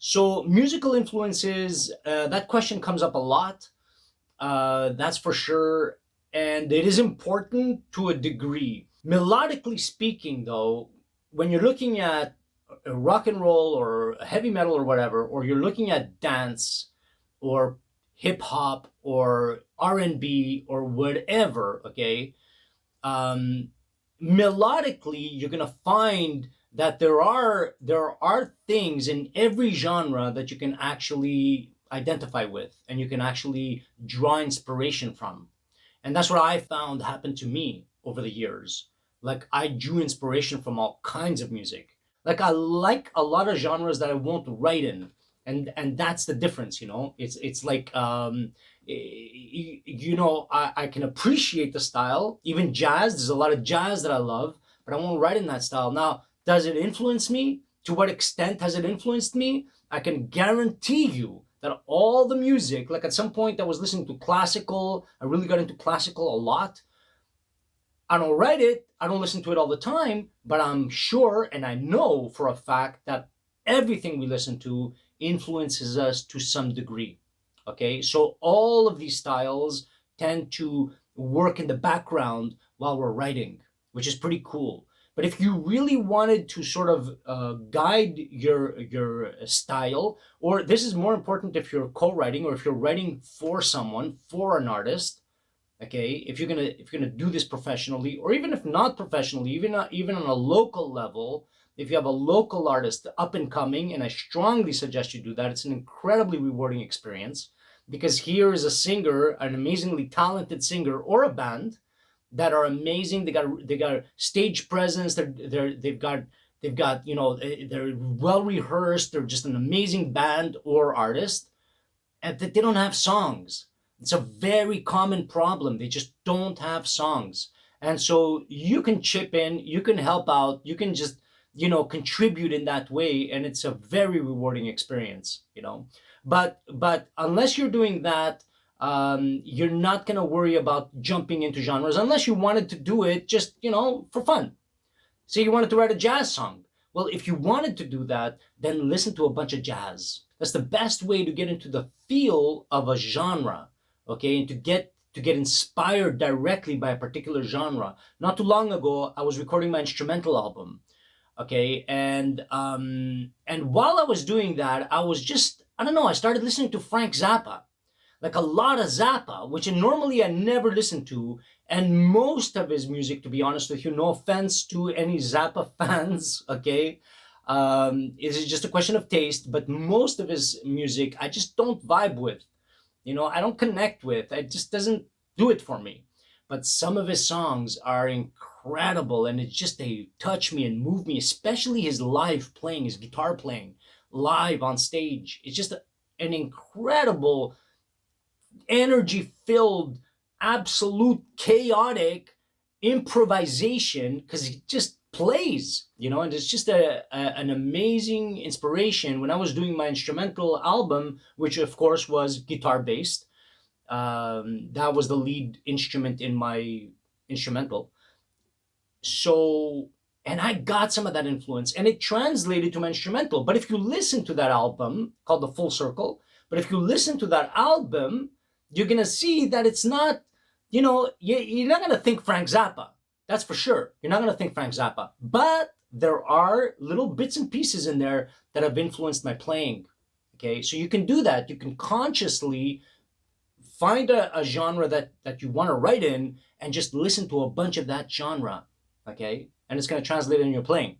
So musical influences, that question comes up a lot. That's for sure. And it is important to a degree. Melodically speaking, though, when you're looking at rock and roll or heavy metal or whatever, or you're looking at dance or hip hop or R&B or whatever, okay, um, melodically you're gonna find that there are things in every genre that you can actually identify with and you can actually draw inspiration from. And that's what I found happened to me over the years. Like I drew inspiration from all kinds of music. Like I like a lot of genres that I won't write in, and that's the difference. It's like I can appreciate the style, even jazz. There's a lot of jazz that I love, but I won't write in that style. Now, does it influence me? To what extent has it influenced me? I can guarantee you that all the music, like at some point I was listening to classical, I really got into classical a lot. I don't write it, I don't listen to it all the time, but I'm sure and I know for a fact that everything we listen to influences us to some degree. Okay, so all of these styles tend to work in the background while we're writing, which is pretty cool. But if you really wanted to sort of guide your style, or this is more important if you're co-writing or if you're writing for someone, for an artist, okay, if you're gonna do this professionally, or even if not professionally, even on a local level, if you have a local artist up and coming, and I strongly suggest you do that. It's an incredibly rewarding experience, because here is a singer, an amazingly talented singer, or a band that are amazing. They got stage presence. They've got they're well rehearsed. They're just an amazing band or artist, and that they don't have songs. It's a very common problem. They just don't have songs. And so you can chip in, you can help out, you can just, contribute in that way. And it's a very rewarding experience. But unless you're doing that, you're not going to worry about jumping into genres unless you wanted to do it just, for fun. Say you wanted to write a jazz song. Well, if you wanted to do that, then listen to a bunch of jazz. That's the best way to get into the feel of a genre, okay, and to get inspired directly by a particular genre. Not too long ago, I was recording my instrumental album, okay, and while I was doing that, I was just, I don't know, I started listening to Frank Zappa, like a lot of Zappa, which normally I never listen to. And most of his music, to be honest with you, no offense to any Zappa fans, okay, it is just a question of taste. But most of his music, I just don't vibe with. I don't connect with. It just doesn't do it for me. But some of his songs are incredible, and they touch me and move me, especially his live playing, his guitar playing live on stage. It's just an incredible energy filled, absolute chaotic improvisation, because he just plays, and it's just an amazing inspiration. When I was doing my instrumental album, which of course was guitar based, that was the lead instrument in my instrumental. So, and I got some of that influence and it translated to my instrumental. But if you listen to that album called The Full Circle, but if you listen to that album, you're going to see that it's not, you're not going to think Frank Zappa. That's for sure. You're not going to think Frank Zappa. But there are little bits and pieces in there that have influenced my playing. Okay. So you can do that. You can consciously find a genre that you want to write in and just listen to a bunch of that genre. Okay. And it's going to translate in your playing.